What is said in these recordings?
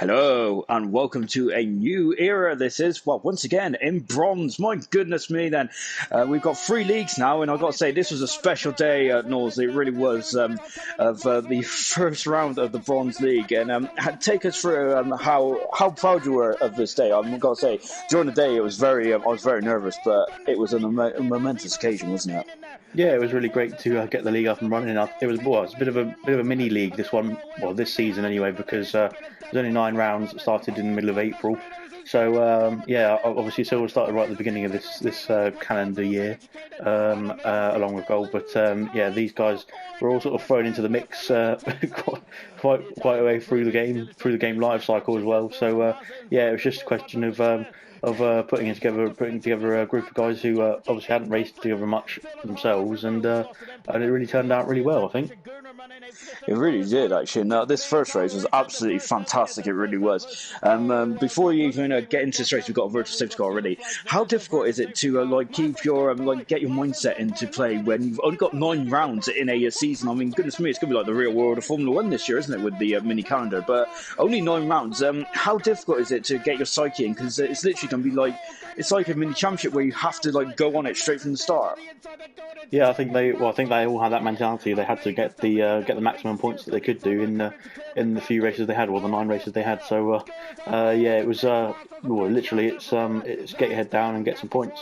Hello and welcome to a new era. This is, well, once again in bronze. My goodness me, then. We've got 3 leagues now, and I've got to say, this was a special day at Knowles. It really was, of the first round of the Bronze League. And take us through how proud you were of this day. I've got to say, during the day, I was very nervous, but it was a momentous occasion, wasn't it? Yeah, it was really great to get the league up and running. It was a bit of a mini league this one, well this season anyway, because it was only 9 rounds. It started in the middle of April, so obviously Silver started right at the beginning of this calendar year, along with Gold. But these guys were all sort of thrown into the mix quite a way through the game life cycle as well. So it was just a question of putting together a group of guys who obviously hadn't raced together much themselves, and it really turned out really well, I think. It really did, actually. Now, this first race was absolutely fantastic. It really was. Before you even get into this race, we've got a virtual safety car already. How difficult is it to keep your get your mindset into play when you've only got 9 rounds in a season? I mean, goodness me, it's going to be like the real world of Formula One this year, isn't it, with the mini calendar? But only 9 rounds. How difficult is it to get your psyche in? Because it's literally going to be it's like a mini championship where you have to go on it straight from the start. Yeah, I think they all had that mentality. They had to get the maximum points that they could do in the few races they had, or the 9 races they had. So it was literally it's get your head down and get some points.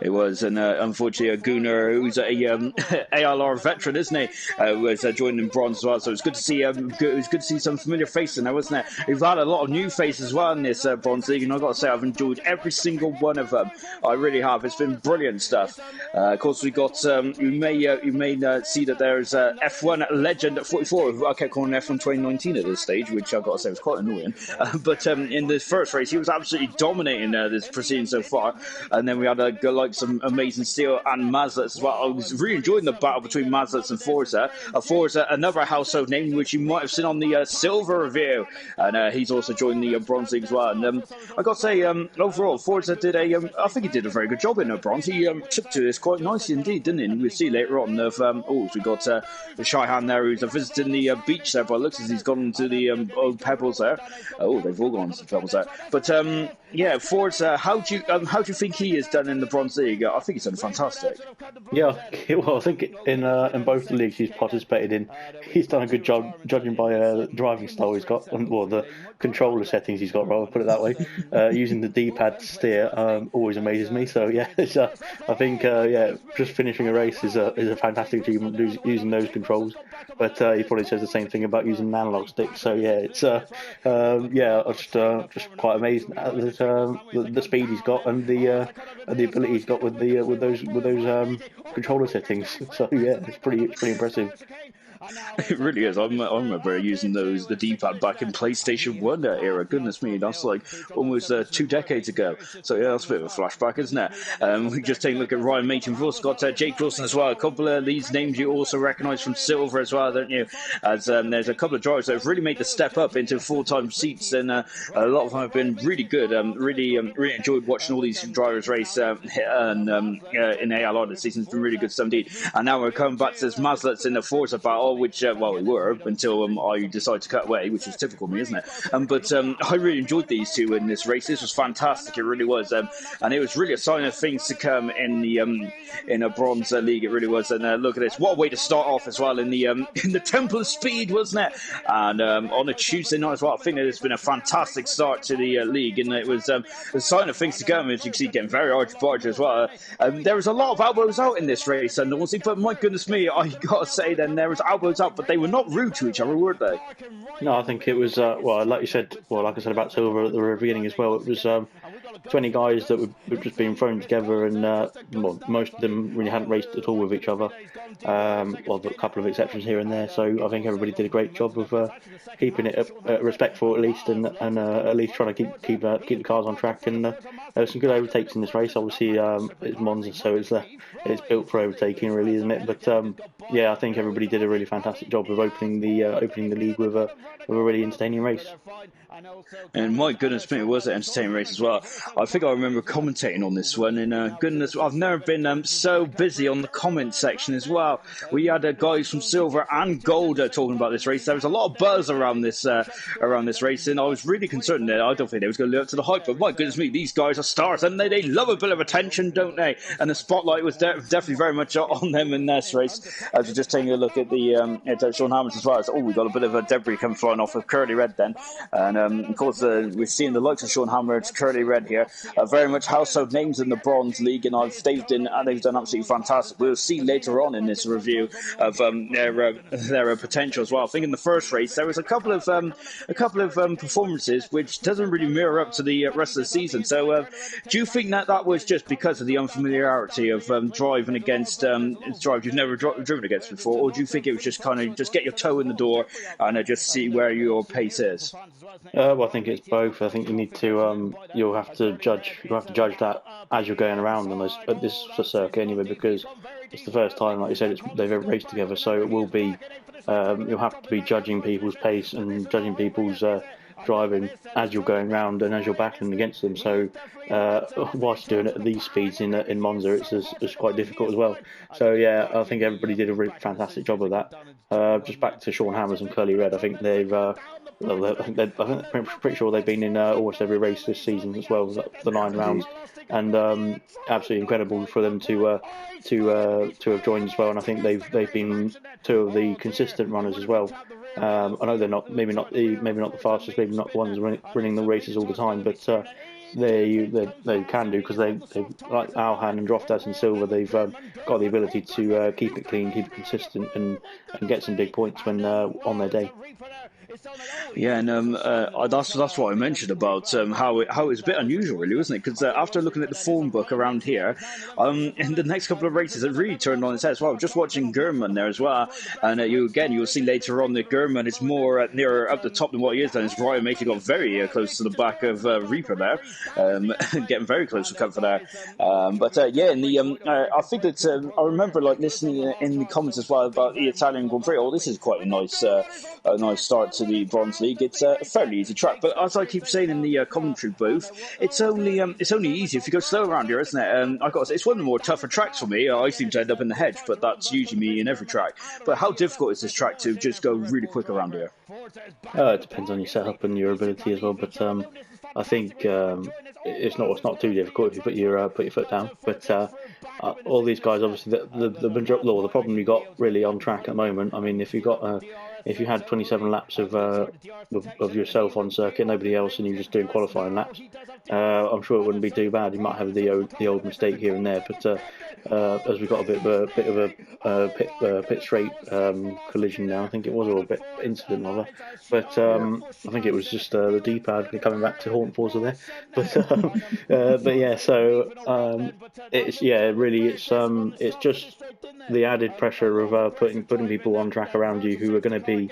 It was, and unfortunately, Gunnar, who's a ALR veteran, isn't he, was joined in bronze as well. So it was good to see. It was good to see some familiar faces in there, wasn't it? We've had a lot of new faces as well in this bronze league, and I've got to say, I've enjoyed every single one of them. I really have. It's been brilliant stuff. Of course, we got. You may see that there's F1 legend at 44. Who I kept calling F1 2019 at this stage, which I've got to say was quite annoying. But in the first race, he was absolutely dominating this proceeding so far. And then we had some amazing steel and Mazdas as well. I was really enjoying the battle between Mazdas and Forza. Forza, another household name, which you might have seen on the silver review, and he's also joined the bronze league as well. And I got to say, overall, Forza did I think he did a very good job in the bronze. He took to this quite nicely indeed, didn't he? And we'll see later on of we got the Shyhan there, who's visiting the beach there, but it looks as he's gone to the old pebbles there. Oh, they've all gone to the pebbles there. But Forza, how do you think he has done in the Bronze League? I think he's done fantastic. Yeah, well, I think in both the leagues he's participated in, he's done a good job judging by the driving style he's got, and the controller settings he's got. Rather put it that way. Using the D-pad to steer always amazes me. So yeah, I think just finishing a race is a fantastic achievement using those controls. But he probably says the same thing about using an analog stick. So yeah, it's I'm just quite amazed at the speed he's got and the ability he's got with those controller settings. So yeah, it's pretty impressive. It really is. I remember using the D-pad back in PlayStation 1 era. Goodness me, that's like almost 2 decades ago. So yeah, that's a bit of a flashback, isn't it? We just take a look at Ryan Mate. We've also got Jake Wilson as well. A couple of these names you also recognise from Silver as well, don't you? As there's a couple of drivers that have really made the step up into full-time seats, and a lot of them have been really good. Really enjoyed watching all these drivers race in ALR this season. It's been really good stuff indeed. And now we're coming back to this Mazlets in the Forza battle, which, we were until I decided to cut away, which is typical of me, isn't it? But I really enjoyed these two in this race. This was fantastic. It really was. And it was really a sign of things to come in a bronze league. It really was. And look at this. What a way to start off as well in the Temple of Speed, wasn't it? And on a Tuesday night as well. I think that it's been a fantastic start to the league. And it was a sign of things to come, as you can see, getting very hard to barge as well. There was a lot of elbows out in this race, and but my goodness me, I got to say then, there was elbows out, but they were not rude to each other, were they? No, I think it was like I said about Silver at the very beginning as well. It was 20 guys that were just being thrown together, and most of them really hadn't raced at all with each other. A couple of exceptions here and there. So I think everybody did a great job of keeping it respectful at least, and at least trying to keep the cars on track. And there were some good overtakes in this race. Obviously, it's Monza, so it's built for overtaking, really, isn't it? But I think everybody did a really fantastic job of opening the league with a really entertaining race. And my goodness me, it was an entertaining race as well. I think I remember commentating on this one, and goodness, I've never been so busy on the comment section as well. We had guys from Silver and Gold talking about this race. There was a lot of buzz around this race, and I was really concerned that I don't think they was going to live up to the hype. But my goodness me, these guys are stars, and they love a bit of attention, don't they? And the spotlight was definitely very much on them in this race. As we're just taking a look at the at Sean Hammond as well. So, we got a bit of a debris coming flying off of Curly Red then, and of course we're seeing the likes of Sean Hammer, Curly Red here, very much household names in the Bronze League, and they've done absolutely fantastic. We'll see later on in this review of their potential as well. I think in the first race there was a couple of performances which doesn't really mirror up to the rest of the season. So do you think that was just because of the unfamiliarity of driving against drives you've never driven against before, or do you think it was just kind of just get your toe in the door and just see where your pace is? Well, I think it's both. I think you need to you'll have to judge that as you're going around them at this circuit anyway, because it's the first time, like you said, they've ever raced together. So it will be you'll have to be judging people's pace and judging people's driving as you're going round and as you're battling against them. So whilst doing it at these speeds in Monza, it's quite difficult as well. So yeah, I think everybody did a really fantastic job of that. Just back to Sean Hammers and Curly Red, I think I'm pretty sure they've been in almost every race this season as well, the 9 rounds, and absolutely incredible for them to have joined as well. And I think they've been 2 of the consistent runners as well. I know they're maybe not the fastest, maybe not the ones winning the races all the time, but they can do, because they like Alhan and Droftas and Silver. They've got the ability to keep it clean, keep it consistent, and get some big points when on their day. Yeah, and that's what I mentioned about how it's a bit unusual, really, wasn't it? Because after looking at the form book around here, in the next couple of races, it really turned on its head as well. Just watching Gurman there as well, and you'll see later on that Gurman is more nearer up the top than what he is. And his Ryan Maker got very close to the back of Reaper there, getting very close to cover there. Yeah, in the I think that I remember listening in the comments as well about the Italian Grand Prix. Oh, this is quite a nice start to the Bronze League. It's a fairly easy track, but as I keep saying in the commentary booth, it's only easy if you go slow around here, isn't it? I got to say, it's one of the more tougher tracks for me. I seem to end up in the hedge, but that's usually me in every track. But how difficult is this track to just go really quick around here? It depends on your setup and your ability as well, but I think it's not too difficult if you put your foot down. But all these guys, obviously, the problem you got really on track at the moment. I mean, if you had 27 laps of yourself on circuit, nobody else, and you're just doing qualifying laps, I'm sure it wouldn't be too bad. You might have the old mistake here and there, but as we've got a bit of a pit straight collision now, I think it was, or a bit incident rather. But I think it was just the D-pad coming back to haunt Forza there. But yeah, so it's just the added pressure of putting people on track around you who are going to be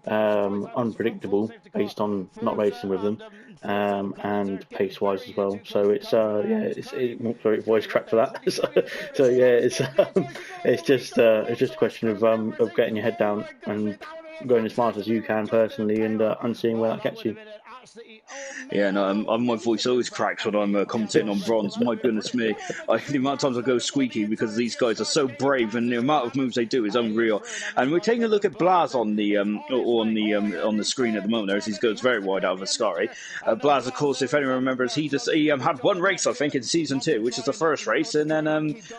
unpredictable based on not racing with them, and pace wise as well. So it's very voice crack for that. so yeah, it's just a question of getting your head down and going as fast as you can personally, and seeing where that gets you. Yeah, no, my voice always cracks when I'm commentating on Bronze. My goodness me, the amount of times I go squeaky because these guys are so brave, and the amount of moves they do is unreal. And we're taking a look at Blaz on the screen at the moment. As he goes very wide out of Ascari. Blaz, of course, if anyone remembers, he had one race, I think, in season 2, which is the first race, and then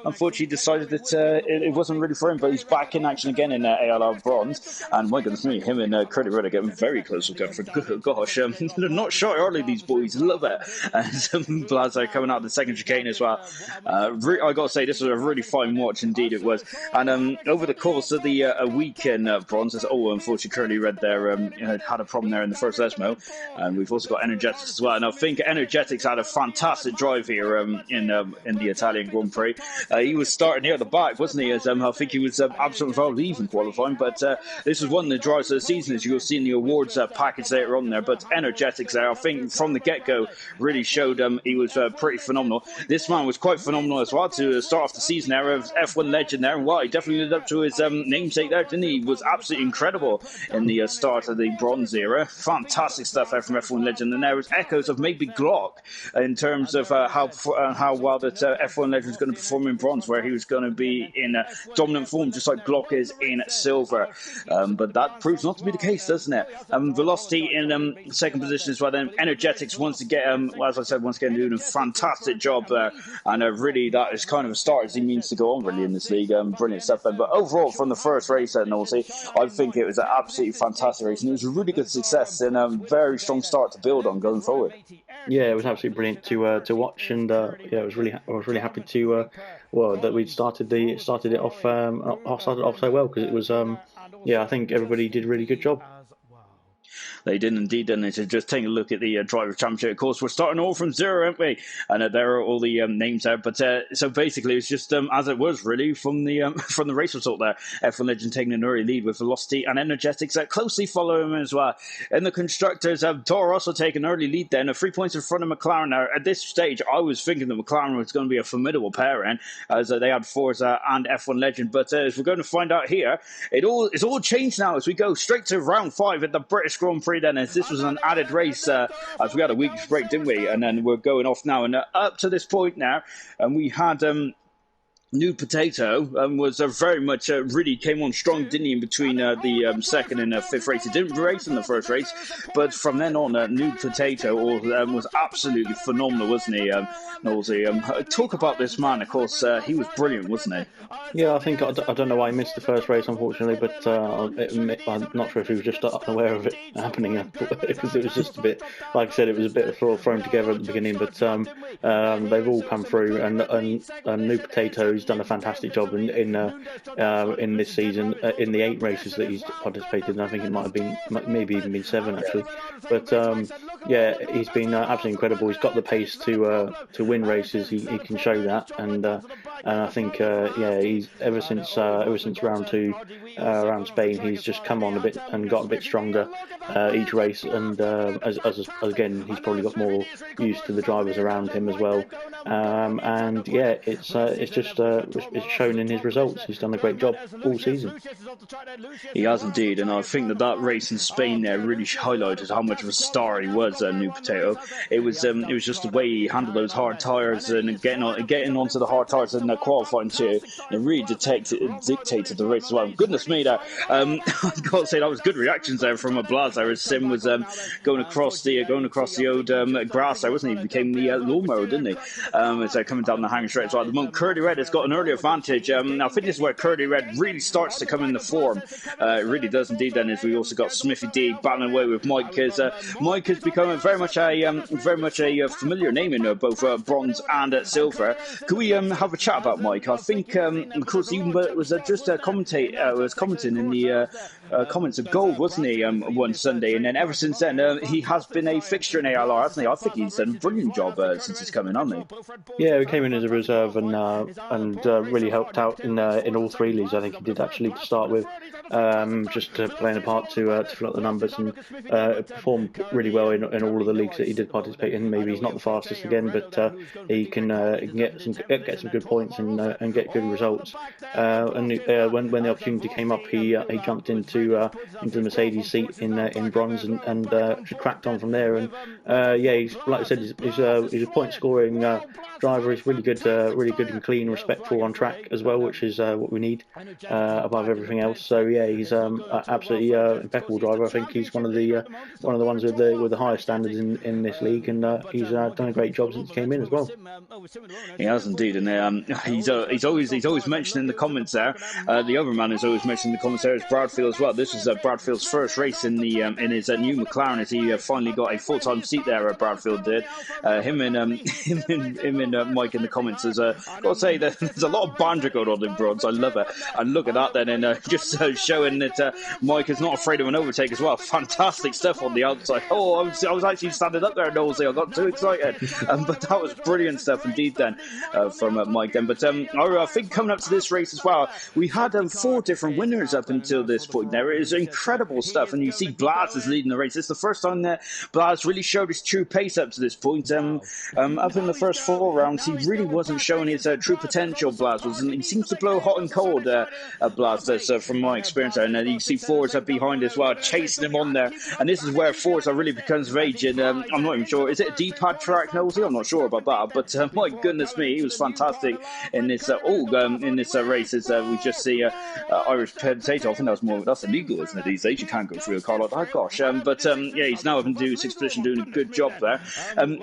unfortunately decided that it wasn't really for him. But he's back in action again in ALR Bronze, and my goodness me, him and Credit Red are getting very close to Gunther. Gosh, they're not short early, these boys. Love it. And Blazo coming out of the second chicane as well. I got to say, this was a really fine watch indeed. It was. And over the course of the a week in Bronze, unfortunately, Curly Red there had a problem there in the first Esmo. And we've also got Energetics as well. And I think Energetics had a fantastic drive here in the Italian Grand Prix. He was starting near the back, wasn't he? As I think he was absolutely involved even qualifying. But this was one of the drives of the season, as you'll see in the awards package later on there. But Energetics energetics there. I think from the get-go really showed he was pretty phenomenal. This man was quite phenomenal as well to start off the season there of F1 legend there, and he definitely lived up to his namesake there, didn't he? He was absolutely incredible in the start of the bronze era. Fantastic stuff there from F1 legend, and there was echoes of maybe Glock in terms of how well that F1 legend was going to perform in bronze, where he was going to be in dominant form, just like Glock is in silver. But that proves not to be the case, doesn't it? Velocity in second position as well. Then energetics once again, as I said, once again doing a fantastic job there, and really that is kind of a start as he means to go on really in this league. Brilliant stuff there. But overall, from the first race at Nosey, I think it was an absolutely fantastic race, and it was a really good success and a very strong start to build on going forward. Yeah, it was absolutely brilliant to watch, and I was really happy to that we'd started it off so well, because it was I think everybody did a really good job. They did indeed, didn't they? So just taking a look at the Driver Championship. Of course, we're starting all from zero, aren't we? And there are all the names there. But so basically, it's just as it was really from the race result there. F1 Legend taking an early lead with Velocity and Energetics closely following him as well. In the constructors, Toro also taking an early lead then, 3 points in front of McLaren. Now, at this stage, I was thinking that McLaren was going to be a formidable pair, as they had Forza and F1 Legend. But as we're going to find out here, it's all changed now as we go straight to round 5 at the British Grand Prix. Then, as this was an added race, as we had a week's break, didn't we? And then we're going off now, and up to this point now, and we had New Potato was very much really came on strong, didn't he, in between the second and fifth race. He didn't race in the first race, but from then on, New Potato was absolutely phenomenal, wasn't he? Nosey, talk about this man. Of course, he was brilliant, wasn't he? Yeah, I think I don't know why he missed the first race, unfortunately, but I'm not sure if he was just unaware of it happening, because it was just a bit, like I said, it was a bit thrown together at the beginning. But they've all come through, and New Potato's done a fantastic job in this season, in the 8 races that he's participated in. I think it might have been maybe even been 7 actually, but he's been absolutely incredible. He's got the pace to win races. He can show that, and I think he's ever since round 2 around Spain, he's just come on a bit and got a bit stronger each race, and as again, he's probably got more used to the drivers around him as well, it's shown in his results. He's done a great job all season. He has indeed, and I think that race in Spain there really highlighted how much of a star he was, New Potato. It was just the way he handled those hard tyres and getting onto the hard tyres in the qualifying too. It really dictated the race as well. Goodness me, there. I've got to say that was good reactions there from Blaz there as Sim was going across the old grass there, wasn't he? He became the lawnmower, didn't he? As coming down the hanging straight as well. At the moment, Curly Red has got an early advantage. I think this is where Curly Red really starts to come into form. It really does indeed. Then, as we also got Smithy D battling away with Mike, as Mike has become very much a familiar name in both bronze and silver. Could we have a chat about Mike? I think, of course, he was just commenting in the comments of gold, wasn't he? One Sunday, and then ever since then, he has been a fixture in ALR, hasn't he? I think he's done a brilliant job since he's come in, hasn't he? Yeah, he came in as a reserve and really helped out in all 3 leagues. I think he did actually to start with, just playing a part to fill up the numbers, and performed really well in all of the leagues that he did participate in. Maybe he's not the fastest again, but he can get some good points and get good results. And when the opportunity came up, he jumped into the Mercedes seat in bronze and cracked on from there. And he's, like I said, he's a point scoring driver. He's really good and clean, respectful on track as well, which is what we need above everything else. So he's absolutely impeccable driver. I think he's one of the ones with the highest standards in this league, and he's done a great job since he came in as well. He has indeed, and he's always mentioned in the comments there. The other man is always mentioned in the comments there is Bradfield as well. This was Bradfield's first race in his new McLaren, as he finally got a full-time seat there. Bradfield did. Him and Mike in the comments is got to say that there's a lot of banter going on in bronze. I love it. And look at that then, and just showing that Mike is not afraid of an overtake as well. Fantastic stuff on the outside. Oh, I was actually standing up there, Nosey. I got too excited, but that was brilliant stuff indeed then from Mike then. But I think coming up to this race as well, we had 4 different winners up until this point there. It is incredible stuff, and you see Blaz is leading the race. It's the first time that Blaz really showed his true pace up to this point. Up in the first 4 rounds, he really wasn't showing his true potential. Blaz was, and he seems to blow hot and cold. Blaz does, from my experience, and you see Forza behind as well, chasing him on there. And this is where Forza really becomes of age. And I'm not even sure, is it a D-pad track, Nosy? I'm not sure about that, but my goodness me, he was fantastic in this. Race. As we just see Irish Potato. I think that's illegal, isn't it? These days you can't go through a car like that. Gosh, yeah, he's now up into 6th position, doing a good job there.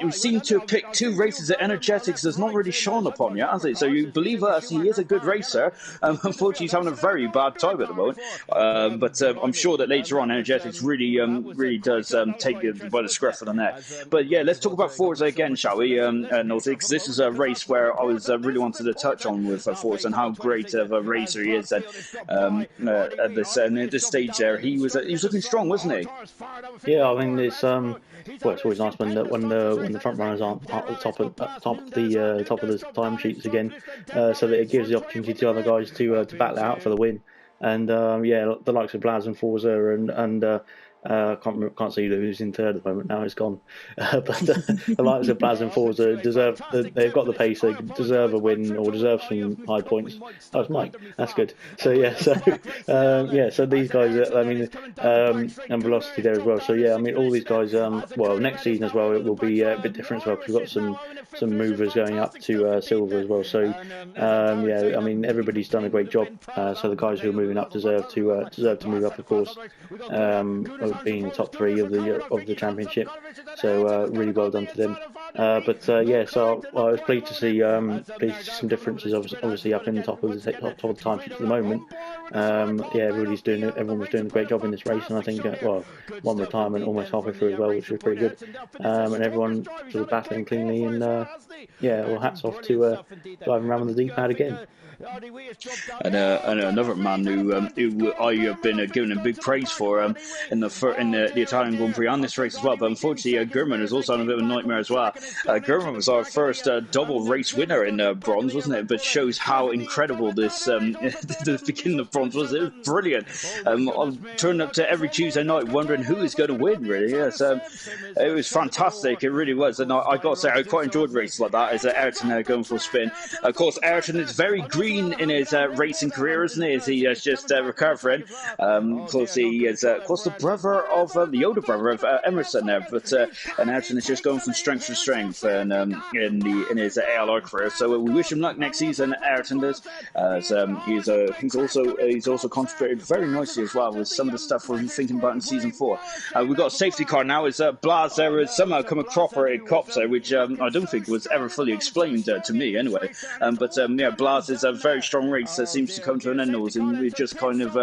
We seem to have picked 2 races that Energetics has not really shone upon yet, has it? So you believe us, he is a good racer. Unfortunately, he's having a very bad time at the moment. But I'm sure that later on, Energetics really does take it by the scruff of the neck. But yeah, let's talk about Forza again, shall we? Because this is a race where I was really wanted to touch on with Forza and how great of a racer he is. And at this stage there, he was looking strong, wasn't he? Yeah, I mean it's it's always nice when the front runners aren't at the top of the timesheets again, so that it gives the opportunity to other guys to battle it out for the win. And yeah, the likes of Blaz and Forza and can't see who's in 3rd at the moment now. It's gone. But the likes of Blaz and Forza they've got the pace. They deserve a win or deserve some high points. Oh, it's Mike. That's good. So yeah, so these guys. I mean, and Velocity there as well. So yeah, I mean, all these guys. Well, next season as well, it will be a bit different as well, because we've got some movers going up to silver as well. So yeah, I mean, everybody's done a great job. So the guys who are moving up deserve to move up, of course. Being the top 3 of the championship, so really well done to them. But yeah, so I was pleased to see some differences. Obviously, up in the top of the time sheet at the moment. Yeah, everyone was doing a great job in this race, and I think one retirement almost halfway through as well, which was pretty good. And everyone sort of battling cleanly, and yeah, well, hats off to driving around with the D-pad again. And another man who I have been giving him big praise for in the Italian Grand Prix on this race as well. But unfortunately, Gurman is also on a bit of a nightmare as well. Gurman was our first double race winner in bronze, wasn't it? But shows how incredible this the beginning of bronze was. It was brilliant. I turned up to every Tuesday night wondering who is going to win. Really, yes. It was fantastic. It really was. And I got to say, I quite enjoyed races like that. As Ayrton going for a spin. Of course, Ayrton is very green in his racing career, isn't he? As he is just recovering. Of course, he is of course the brother of the older brother of Emerson there, but and Ayrton is just going from strength to strength and in his ALR career. So we wish him luck next season. Ayrton does. He's also contributed very nicely as well with some of the stuff we're thinking about in season 4. We've got a safety car now. Is Blaz there has somehow come a cops there, which I don't think was ever fully explained to me anyway. But yeah, Blaz is a very strong race that seems to come to an end, and it just kind of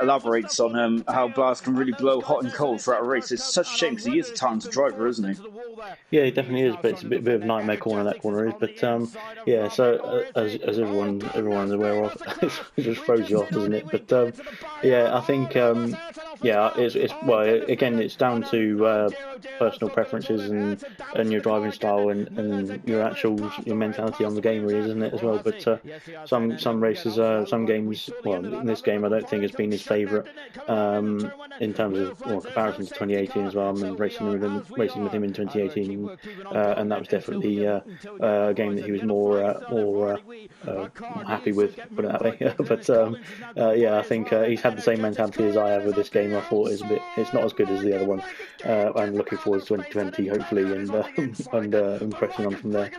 elaborates on how Blaz can really blow hot and cold throughout a race. It's such a shame because he is a talented driver, isn't he? Yeah, he definitely is, but it's a bit of a nightmare corner, that corner is. But yeah, so as everyone's aware of, it just throws you off, doesn't it? But yeah, I think yeah, it's well, again, it's down to personal preferences and your driving style and your mentality on the game, really, isn't it, as well? But some races, some games, well, in this game, I don't think has been his favourite in terms of comparison to 2018 as well. I mean, racing with him in 2018, and that was definitely a game that he was more happy with, put it that way. But yeah, I think he's had the same mentality as I have with this game. I thought it's not as good as the other one. I'm looking forward to 2020, hopefully, and impressing on from there.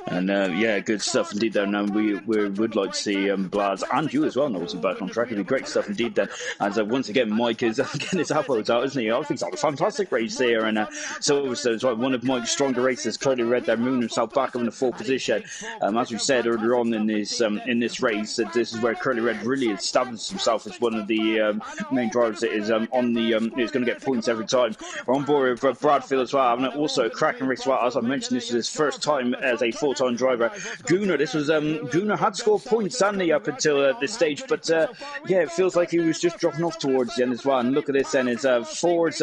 And yeah, good stuff indeed. Then we would like to see Blaz and you as well, Knowles, back on track. It'd be great stuff indeed. Then, as once again, Mike is getting his elbows out, isn't he? I think it's a fantastic race here, and so it's like one of Mike's stronger races. Curly Red there, moving himself back up in the 4th position. As we said earlier on in this race, that this is where Curly Red really established himself as one of the main drivers that is is going to get points every time. We're on board with Bradfield as well, having also a cracking race. Well, as I mentioned, this is his first time as a full-time driver. Gunnar, Gunnar had scored points, hadn't he, up until this stage, but yeah, it feels like he was just dropping off towards the end as well. And look at this then, is Ford's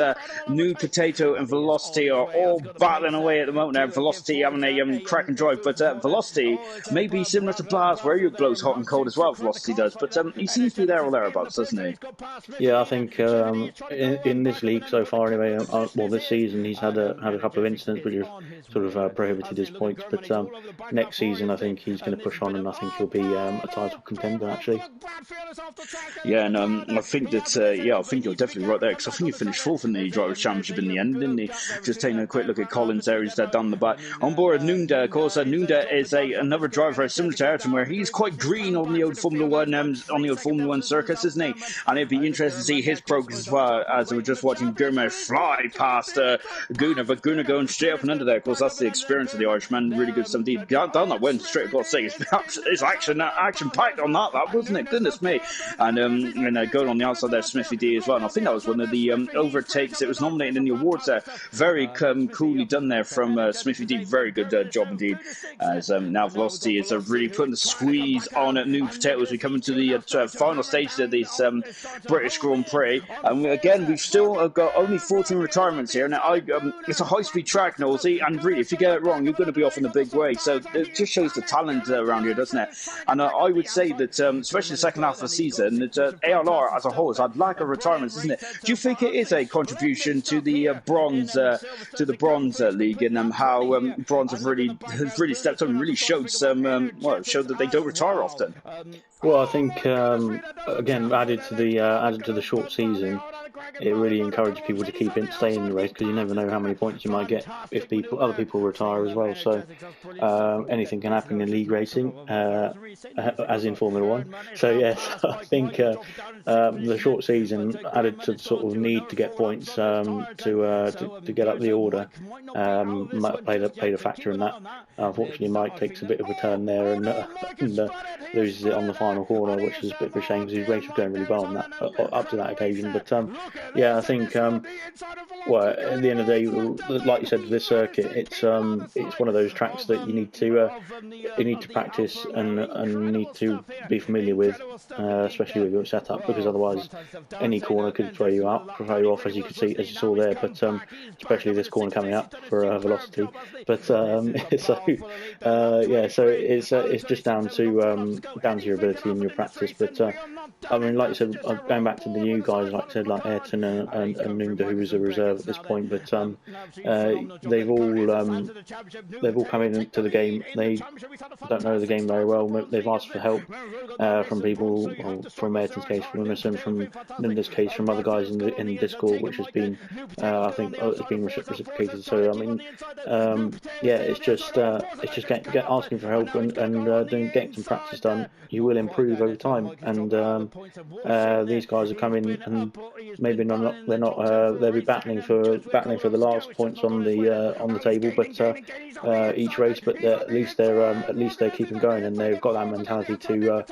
New Potato and Velocity are all battling away at the moment now. Velocity having a crack and drive, but Velocity may be similar to Blaz, where he blows hot and cold as well, Velocity does, but he seems to be there or thereabouts, doesn't he? Yeah, I think in this league so far, anyway, well, this season he's had a couple of incidents which have sort of prohibited his points. But next season, I think he's going to push on, and I think he'll be a title contender actually. Yeah, and I think that I think you're definitely right there, because I think he finished fourth in the Drivers' Championship in the end, didn't he? Just taking a quick look at Collins there, he's down the back. On board Nunda, of course, Nunda is another driver similar to Ayrton, where he's quite green on the old Formula One circus, isn't he? And it'd be interesting to see his progress as well, as we're just watching Gurma fly past Gunnar, but Gunnar going straight up and under there. Of course, that's the experience of the Irishman. Really good stuff indeed. Down that went straight, I've got to say, it's action packed on that, wasn't it? Goodness me. And going on the outside there, Smithy D as well. And I think that was one of the overtakes. It was nominated in the awards there. Very coolly done there from Smithy D. Very good job indeed. As now Velocity is really putting the squeeze on New Potato as we come into the final stage of this British Grand Prix. And again, we've still got only 14 retirements here. Now, it's a high-speed track, Nosey, and really, if you get it wrong, you're going to be off in the big way. So it just shows the talent around here, doesn't it? And I would say that, especially the second half of the season, that ALR as a whole has had lack of retirements, isn't it? Do you think it is a contribution to the bronze league, and how bronze have really stepped up and really showed showed that they don't retire often? Well, I think again, added to the short season, it really encourages people to stay in the race, because you never know how many points you might get if other people retire as well. So anything can happen in league racing, as in Formula One. So yes, I think the short season added to the sort of need to get points to get up the order might have played a factor in that. Unfortunately, Mike takes a bit of a turn there and loses it on the final corner, which is a bit of a shame, because his race was going really well on that up to that occasion. But yeah, I think well, at the end of the day, like you said, with this circuit, it's one of those tracks that you need to practice and need to be familiar with, especially with your setup, because otherwise any corner could throw you off, as you saw there. But especially this corner coming up for Velocity. But so it's just down to your ability and your practice. But I mean, like I said, going back to the new guys, like I said, like Ayrton and Nunda, who was a reserve at this point, but they've all come into the game. They don't know the game very well. They've asked for help from people, from Ayrton's case, from Emerson, from Nunda's case, from other guys in the Discord, which has been, I think, it's been reciprocated. So I mean, it's just asking for help and getting some practice done. You will improve over time, and these guys are coming, and maybe they'll be battling for the last points on the table, but each race. But at least they're keeping going, and they've got that mentality to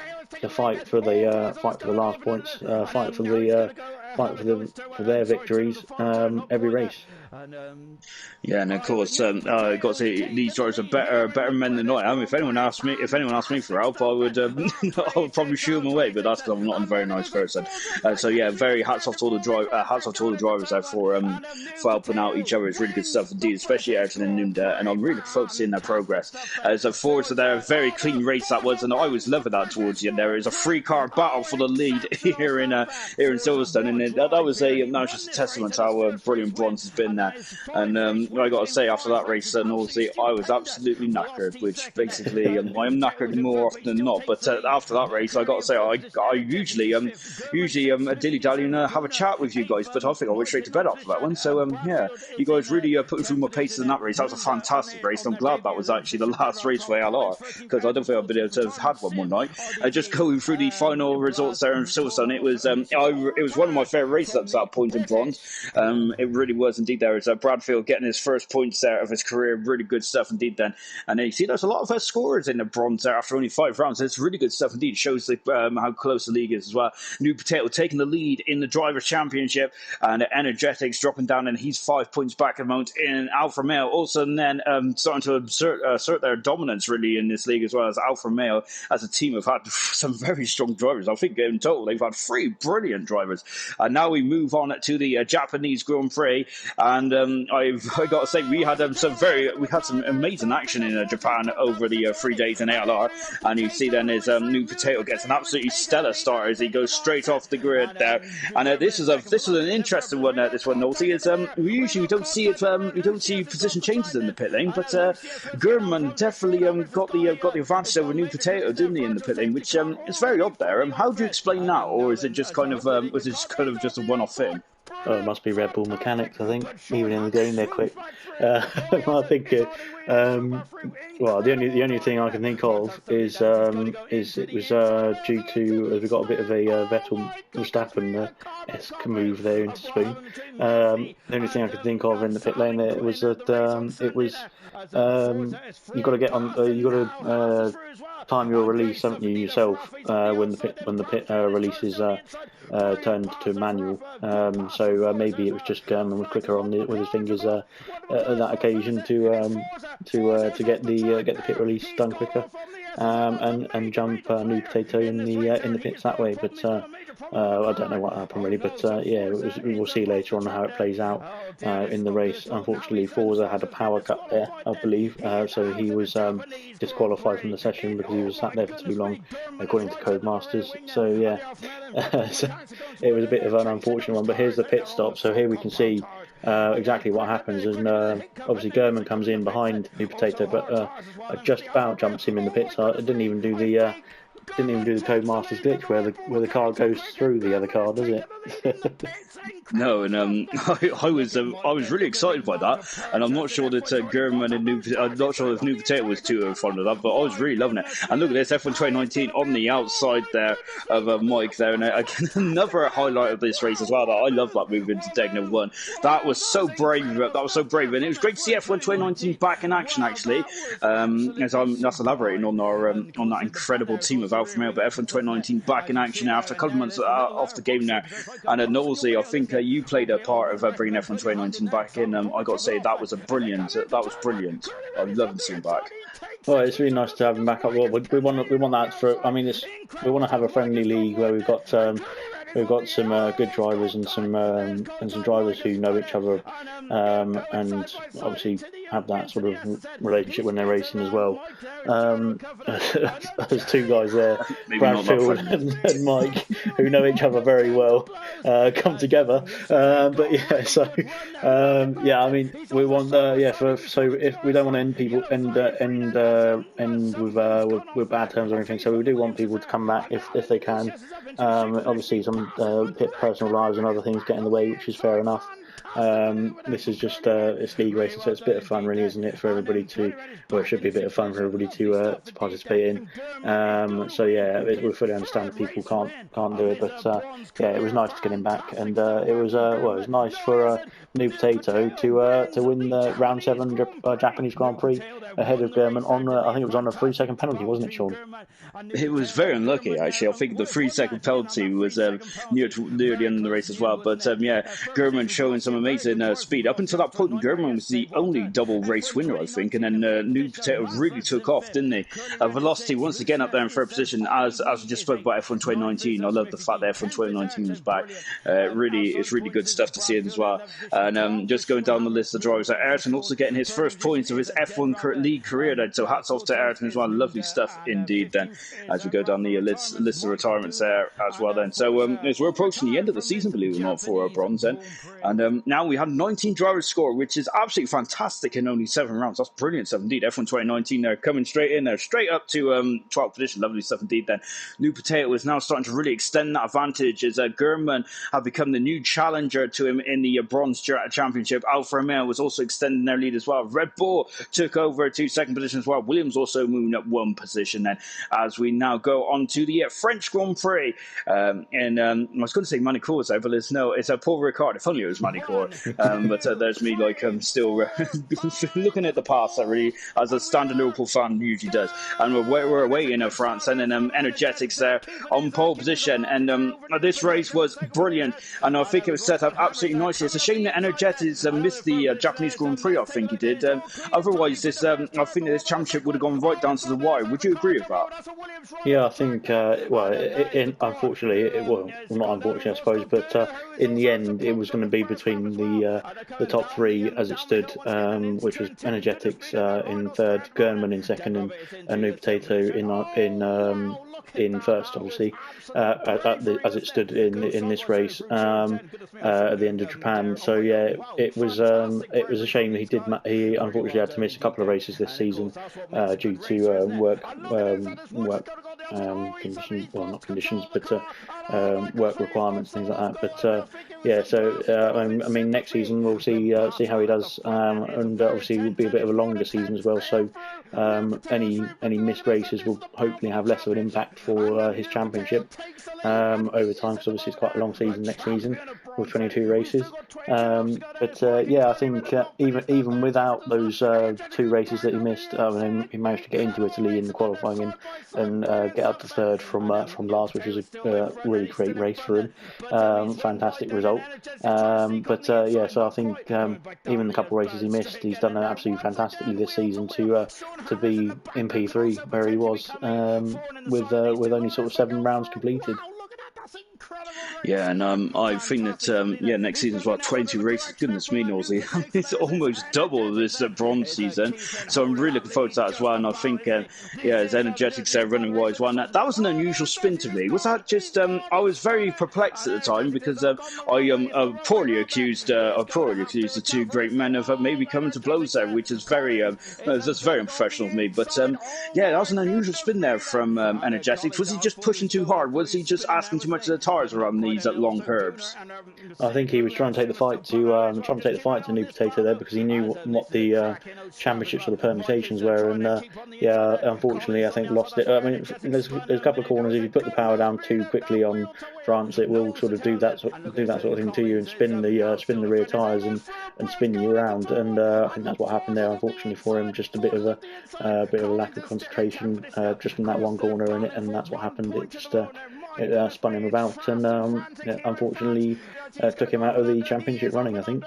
fight for the last points, fight for their victories every race. Yeah, and of course, I've got to say, these drivers are better men than I am. If anyone asked me for help, I would probably shoo them away. But that's because I'm not a very nice person. So yeah, very hats off to all the drivers there for helping out each other. It's really good stuff indeed, especially Ayrton and Nunda, and I'm really focusing their progress. So forward to their very clean race that was, and I was loving that towards the end. There is a 3-car battle for the lead here in Silverstone, and that was just a testament to how brilliant bronze has been there. And I got to say, after that race, obviously, I was absolutely knackered, which basically I am knackered more often than not. But after that race, I got to say, I usually dilly-dally and have a chat with you guys, but I think I went straight to bed after that one. So yeah, you guys really put me through my paces in that race. That was a fantastic race. I'm glad that was actually the last race for ALR, because I don't think I've been able to have had one night. Just going through the final results there in Silverstone, it was one of my fair race up to that point in bronze. It really was indeed there. It's Bradfield getting his first points there of his career. Really good stuff indeed then. And then you see there's a lot of scorers in the bronze there after only 5 rounds. It's really good stuff indeed. It shows how close the league is as well. New Potato taking the lead in the Drivers' Championship, and Energetics dropping down, and he's 5 points back at the moment in Alfa Romeo. Also then starting to assert their dominance really in this league as well, as Alfa Romeo as a team have had some very strong drivers. I think in total they've had 3 brilliant drivers. And now we move on to the Japanese Grand Prix, and I got to say we had some amazing action in Japan over the 3 days in ALR, and you see then his New Potato gets an absolutely stellar start as he goes straight off the grid there. And this is an interesting one. This one, Nolte, is we don't see position changes in the pit lane, but Gurman definitely got the advantage over New Potato, didn't he, in the pit lane, which is very odd there. How do you explain that, or is it just kind of just a one-off thing? Oh, it must be Red Bull mechanics, I think. Even in the game, they're quick. I think. Well, the only thing I can think of is it was due to we got a bit of a Vettel Verstappen-esque move there into Spoon. The only thing I could think of in the pit lane there was that you got to get on. You got to time your release, haven't you, yourself, when the pit release is turned to manual. So maybe it was just Gurman was quicker with his fingers at that occasion to get the pit release done quicker, and jump New Potato in the pits that way. But I don't know what happened really. But yeah, we will see later on how it plays out in the race. Unfortunately, Forza had a power cut there, I believe, so he was disqualified from the session because he was sat there for too long, according to Codemasters. So yeah, so it was a bit of an unfortunate one. But here's the pit stop. So here we can see exactly what happens. And obviously Gurman comes in behind New Potato, but just about jumps him in the pits. So it didn't even do the Codemasters glitch where the car goes through the other car, does it? No, and I was really excited by that, and I'm not sure that Gurman and I'm not sure if New Potato was too fond of that, but I was really loving it. And look at this, F1 2019 on the outside there of Mike there, and another highlight of this race as well. That I love that move into Degner 1. That was so brave. And it was great to see F1 2019 back in action actually. As I'm that's elaborating on that incredible team of Alfa Romeo, but F1 2019 back in action after a couple of months off the game now. And at Knowlesy, I think you played a part of bringing F1 2019 back in. I got to say that was brilliant. I'd love to see him back. Well, it's really nice to have him back up. Well, we want that for. I mean, we want to have a friendly league where we've got some good drivers and some drivers who know each other, and obviously have that sort of relationship when they're racing as well. There's 2 guys there, Bradfield and Mike, who know each other very well, come together. But yeah, so yeah, I mean, we want so if we don't want to end with bad terms or anything, so we do want people to come back if they can. Obviously, some personal lives and other things get in the way, which is fair enough. This is just it's league racing, so it's a bit of fun, really, isn't it, for everybody it should be a bit of fun for everybody to participate in. So yeah, we fully understand that people can't do it, but yeah, it was nice to get him back, and it was nice for New Potato to win the round 7 Japanese Grand Prix ahead of Gurman on I think it was on a 3-second penalty, wasn't it, Sean? It was very unlucky actually. I think the 3-second penalty was near the end of the race as well. But yeah, Gurman showing some amazing speed. Up until that point, Gurman was the only double race winner, I think, and then New Potato really took off, didn't he? Velocity once again up there in third position. As we just spoke about F1 2019, I love the fact that F1 2019 was back. It's really good stuff to see it as well. And just going down the list of drivers, Ayrton also getting his first points of his F1 league career then. So hats off to Ayrton as well. Lovely stuff indeed then, as we go down the list of retirements there as well then. So as we're approaching the end of the season, believe it or not, for bronze then. And now now we had 19 drivers score, which is absolutely fantastic in only 7 rounds. That's brilliant stuff indeed. F1 2019, they're coming straight in there, straight up to 12th position. Lovely stuff indeed. Then New Potato is now starting to really extend that advantage as Gurman have become the new challenger to him in the Bronze Championship. Alfa Romeo was also extending their lead as well. Red Bull took over to 2nd position as well. Williams also moving up 1 position then, as we now go on to the French Grand Prix. And I was going to say Manicourt there, but it's Paul Ricard. If only it was Manicourt. But there's me, like, I'm still looking at the past, really, as a standard Liverpool fan usually does. And we're away in France, and then Energetics there on pole position. And this race was brilliant, and I think it was set up absolutely nicely. It's a shame that Energetics missed the Japanese Grand Prix, I think he did. Otherwise, I think this championship would have gone right down to the wire. Would you agree with that? Yeah, I think, unfortunately, well, not unfortunately, I suppose, but in the end, it was going to be between the top 3 as it stood, which was Energetics in 3rd, Gurnman in 2nd, and New Potato in 1st, obviously, as it stood in this race at the end of Japan. So yeah, it was a shame that he unfortunately had to miss a couple of races this season due to work conditions, well, not conditions, but work requirements, things like that. But yeah, so I mean, next season we'll see how he does, and obviously it will be a bit of a longer season as well. So any missed races will hopefully have less of an impact for his championship over time, because obviously it's quite a long season next season with 22 races. But yeah, I think even without those 2 races that he missed, he managed to get into Italy in the qualifying and get up to 3rd from last, which was a really great race for him. Fantastic result. But yeah, so I think even the couple of races he missed, he's done absolutely fantastically this season to be in P3 where he was with only sort of 7 rounds completed. Yeah, and I think that next season as well, 22 races. Goodness me, Nosey, it's almost double this bronze season. So I'm really looking forward to that as well. And I think as Energetics there running wise, well, that was an unusual spin to me. Was that just? I was very perplexed at the time because I poorly accused the 2 great men of maybe coming to blows there, which is that's very unprofessional of me. But yeah, that was an unusual spin there from Energetics. Was he just pushing too hard? Was he just asking too much of the tires around these long curves? I think he was trying to take the fight to New Potato there, because he knew what the championships or the permutations were, and yeah, unfortunately, I think lost it. I mean, there's a couple of corners. If you put the power down too quickly on France, it will sort of do that sort of thing to you and spin the rear tyres and spin you around. And I think that's what happened there. Unfortunately for him, just a bit of a lack of concentration just in that one corner, and that's what happened. It just it spun him about, and unfortunately took him out of the championship running, I think.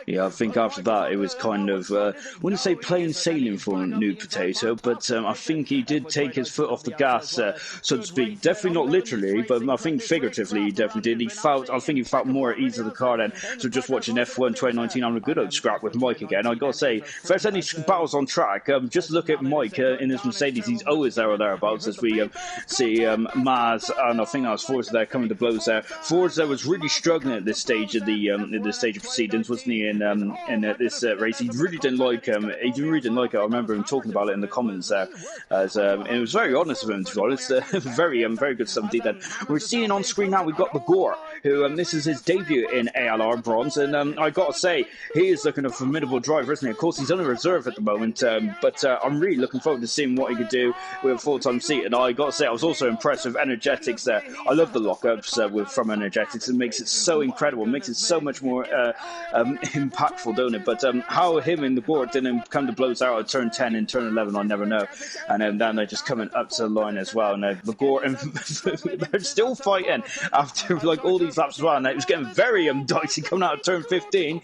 Yeah, I think after that it was kind of, I wouldn't say plain sailing for New Potato, but I think he did take his foot off the gas, so to speak. Definitely not literally, but I think figuratively he definitely did. I think he felt more at ease of the car then. So just watching F1 2019 on a good old scrap with Mike again, I got to say, if there's any battles on track, just look at Mike in his Mercedes. He's always there or thereabouts, as we see Maz, and I think that was Forza there coming to blows there. Forza was really struggling at this stage of the proceedings, wasn't he? In this race, he really didn't like him. He really didn't like it. I remember him talking about it in the comments there. And it was very honest of him, to be honest. Very good stuff indeed. Then we're seeing on screen now. We've got Begor, who this is his debut in ALR Bronze, and I got to say he is looking a formidable driver, isn't he? Of course, he's on a reserve at the moment, but I'm really looking forward to seeing what he could do with a full-time seat. And I got to say, I was also impressed with Energetics there. I love the lockups from Energetics. It makes it so incredible. It makes it so much more impactful, don't it? But how him and the board didn't come to blows out at turn 10 and turn 11, I never know. And then they're just coming up to the line as well. And the board, and they're still fighting after like all these laps as well. And it was getting very dicey coming out of turn 15.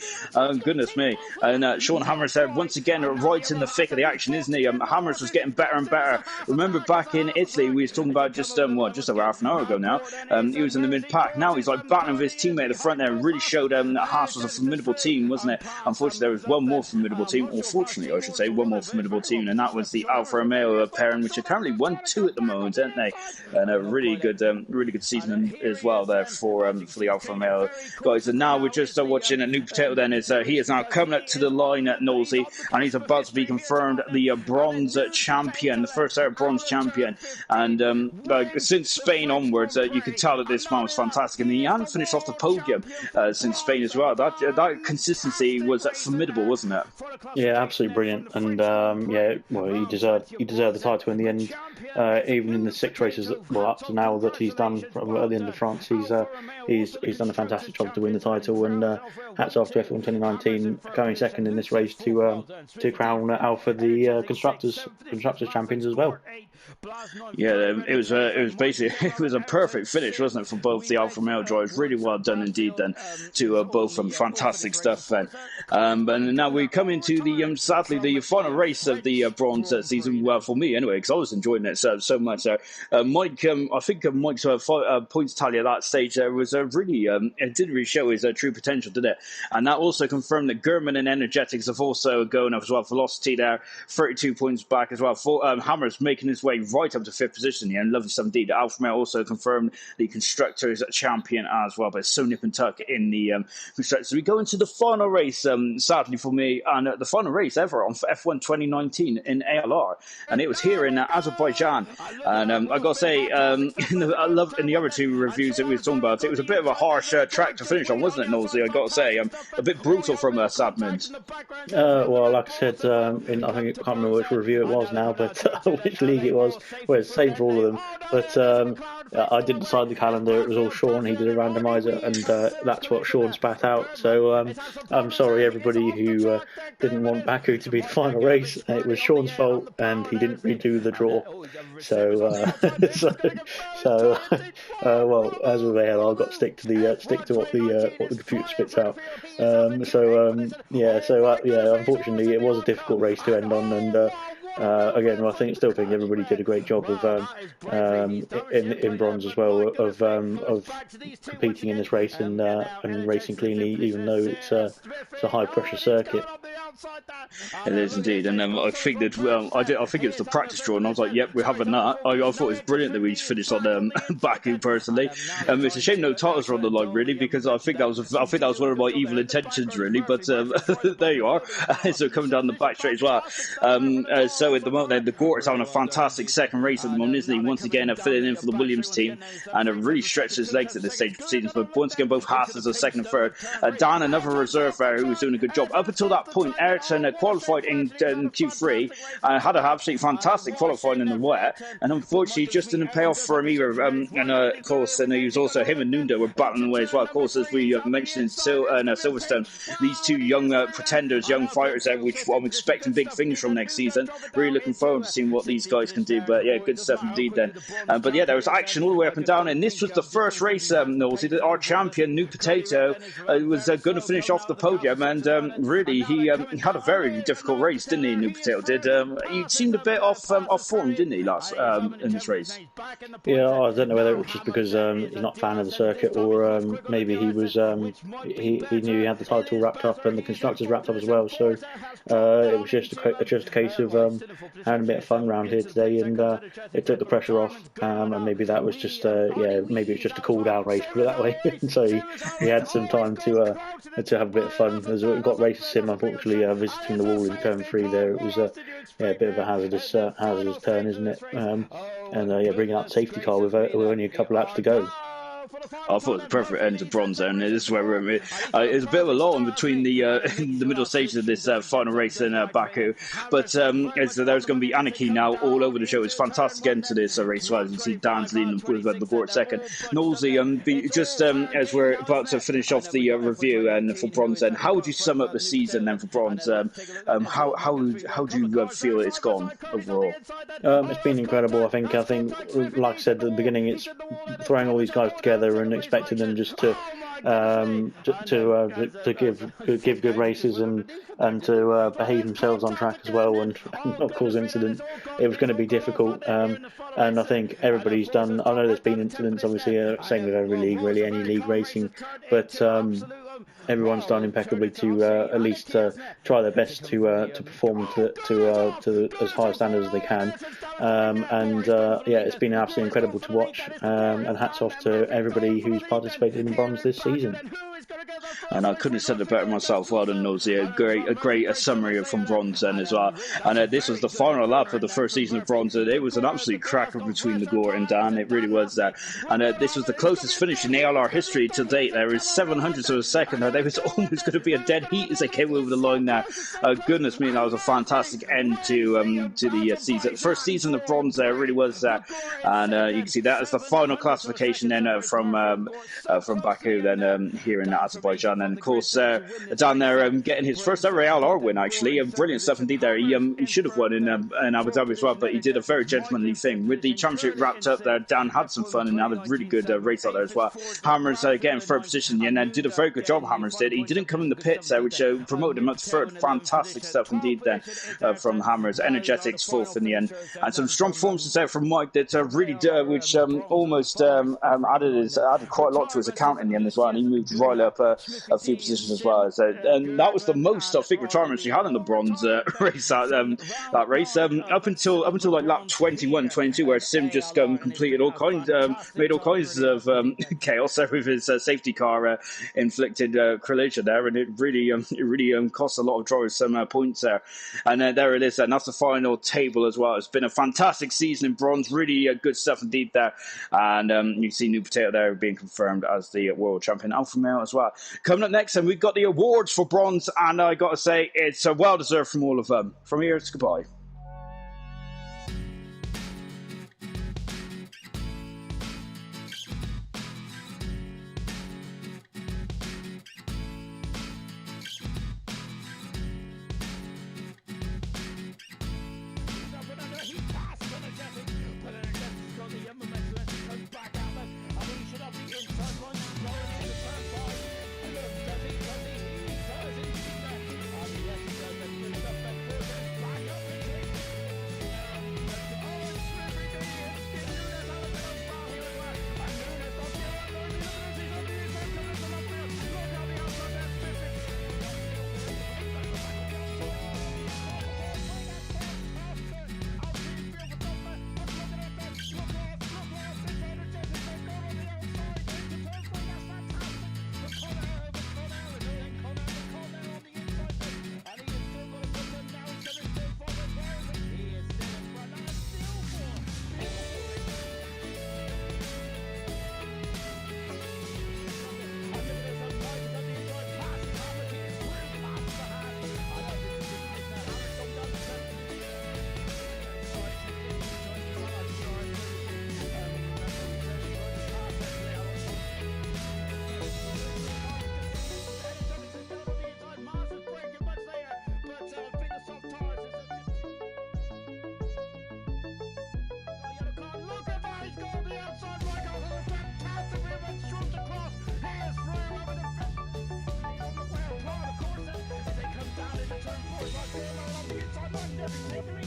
Goodness me. And Sean Hammers there once again right in the thick of the action, isn't he? Hammers was getting better and better. Remember back in Italy, we was talking about just over half an hour ago now. He was in the mid pack. Now he's like battling with his teammate at the front there. And really showed that Haas was a formidable formidable team, wasn't it? Unfortunately, there was one more formidable team, or fortunately, I should say, one more formidable team, and that was the Alfa Romeo pairing, which are currently 1-2 at the moment, aren't they? And a really good season as well there for the Alfa Romeo guys. And now we're just watching a new potato. Then he is now coming up to the line at Knowlesy, and he's about to be confirmed the bronze champion, the first ever bronze champion. And since Spain onwards, you could tell that this man was fantastic, and he hadn't finished off the podium since Spain as well. That consistency was formidable, wasn't it? Yeah, absolutely brilliant. And he deserved the title in the end. Even in the 6 races up to now that he's done from at the end of France, he's done a fantastic job to win the title. And hats off to F1 2019 coming second in this race to crown Alfa the constructors champions as well. Yeah, it was basically it was a perfect finish, wasn't it, for both the Alfa Romeo drivers? Really well done indeed, then, to both of them. Fantastic stuff, then. And now we come into the sadly the final race of the bronze season. Well, for me anyway, because I was enjoying it so much. Mike, I think Mike's points tally at that stage there was really it didn't really show his true potential, did it? And that also confirmed that Gurman and Energetics have also gone up as well. Velocity there, 32 points back as well. Hammer's making his way right up to 5th position here, and lovely stuff indeed. Alfa Romeo also confirmed the constructors champion as well, but it's so nip and tuck in the constructors. We go into the final race, sadly for me, and the final race ever on F1 2019 in ALR, and it was here in Azerbaijan. And I got to say, in the other 2 reviews that we were talking about, it was a bit of a harsh track to finish on, wasn't it, Knowlesy? I got to say, a bit brutal from Sadmond. Well, like I said, I think I can't remember which review it was now, but which league it was. Well, it's the same for all of them. But I didn't decide the calendar. It was all Sean. He did a randomizer, and that's what Sean spat out. So I'm sorry, everybody who didn't want Baku to be the final race. It was Sean's fault, and he didn't redo the draw. Well, as with ALR, I've got to stick to what the computer spits out. Unfortunately, it was a difficult race to end on, and again, I still think everybody did a great job of in bronze as well of competing in this race and racing cleanly, even though it's a high pressure circuit. It is indeed, and I think that I think it was the practice draw, and I was like, "Yep, we're having that." I thought it was brilliant that we finished on Baku. Personally, it's a shame no titles were on the line, really, because I think that was one of my evil intentions, really. But there you are. So coming down the back straight as well. So at the moment, the Gort is having a fantastic second race at the moment, isn't he? Once again, filling in for the Williams team, and it really stretched his legs at this stage of proceedings. But once again, both Haas are second and third. Dan, another reserve who was doing a good job up until that point. Ayrton qualified in Q3, had an absolutely fantastic qualifying in the wet, and unfortunately just didn't pay off for him either. Of course, and he was also, him and Nundo were battling away as well. Of course, as we mentioned in Silverstone, these 2 young pretenders, young fighters there, which I'm expecting big things from next season. Really looking forward to seeing what these guys can do. But yeah, good stuff indeed then. But yeah, there was action all the way up and down, and this was the first race, our champion, New Potato, was going to finish off the podium, and really he had a very difficult race, didn't he? New Potato did. He seemed a bit off form, didn't he, last in this race? Yeah, I don't know whether it was just because he's not a fan of the circuit, or maybe he was he knew he had the title wrapped up and the constructors wrapped up as well. So it was just a case of having a bit of fun around here today, and it took the pressure off. And maybe that was just maybe it's just a cool down race, put it that way. So he had some time to have a bit of fun. As we got race sim, unfortunately, visiting the wall in turn 3 there, it was a bit of a hazardous turn, isn't it? Bringing out the safety car with only a couple laps to go. I thought it was a perfect end to bronze there, and this is where we're it was a bit of a lull in between the middle stages of this final race in Baku. But there's going to be anarchy now all over the show. It's fantastic end to this race. Well, as you see, Dan's leading with the Gort second. Knowlesy, just as we're about to finish off the review and for bronze, then how would you sum up the season then for bronze? How do you feel it's gone overall? It's been incredible. I think, like I said at the beginning, it's throwing all these guys together and expecting them just to give good races and to behave themselves on track as well and not cause incidents. It was going to be difficult, and I think everybody's done. I know there's been incidents, obviously, same with every league, really, any league racing, but everyone's done impeccably to at least try their best to perform to as high a standard as they can. Yeah, it's been absolutely incredible to watch. And hats off to everybody who's participated in bronze this season. And I couldn't have said it better myself. Well done, Nosy. A great summary from bronze then as well. And this was the final lap of the first season of bronze. And it was an absolute cracker between the Gore and Dan. It really was that. And this was the closest finish in ALR history to date. There was 700ths of a second. There was almost going to be a dead heat as they came over the line there. Goodness me, that was a fantastic end to the season. First season of bronze there really was that. And you can see that as the final classification then from Baku then here in Azerbaijan. And of course, down there getting his first ever ALR win, actually. Brilliant stuff indeed there. He should have won in Abu Dhabi as well, but he did a very gentlemanly thing. With the championship wrapped up there, Dan had some fun and had a really good race out there as well. Hammers getting third position and then did a very good job, Hammers did. He didn't come in the pits there, which promoted him up to third. Fantastic stuff indeed then from Hammers. Energetics fourth in the end. And some strong performances there from Mike that really which almost added quite a lot to his account in the end as well. And he moved right up a few positions as well. So, and that was the most, I think, retirements he had in the bronze race. That race up until like lap 21, 22, where Sim just completed all kinds, made all kinds of chaos there with his safety car inflicted collision there, and it really cost a lot of drivers some points there. And there it is, and that's the final table as well. It's been a fantastic season in bronze, really good stuff indeed there. And you see New Potato there being confirmed as the world champion alpha male as well. Coming up next, and we've got the awards for bronze, and I got to say it's well deserved from all of them. From here, it's goodbye. Everything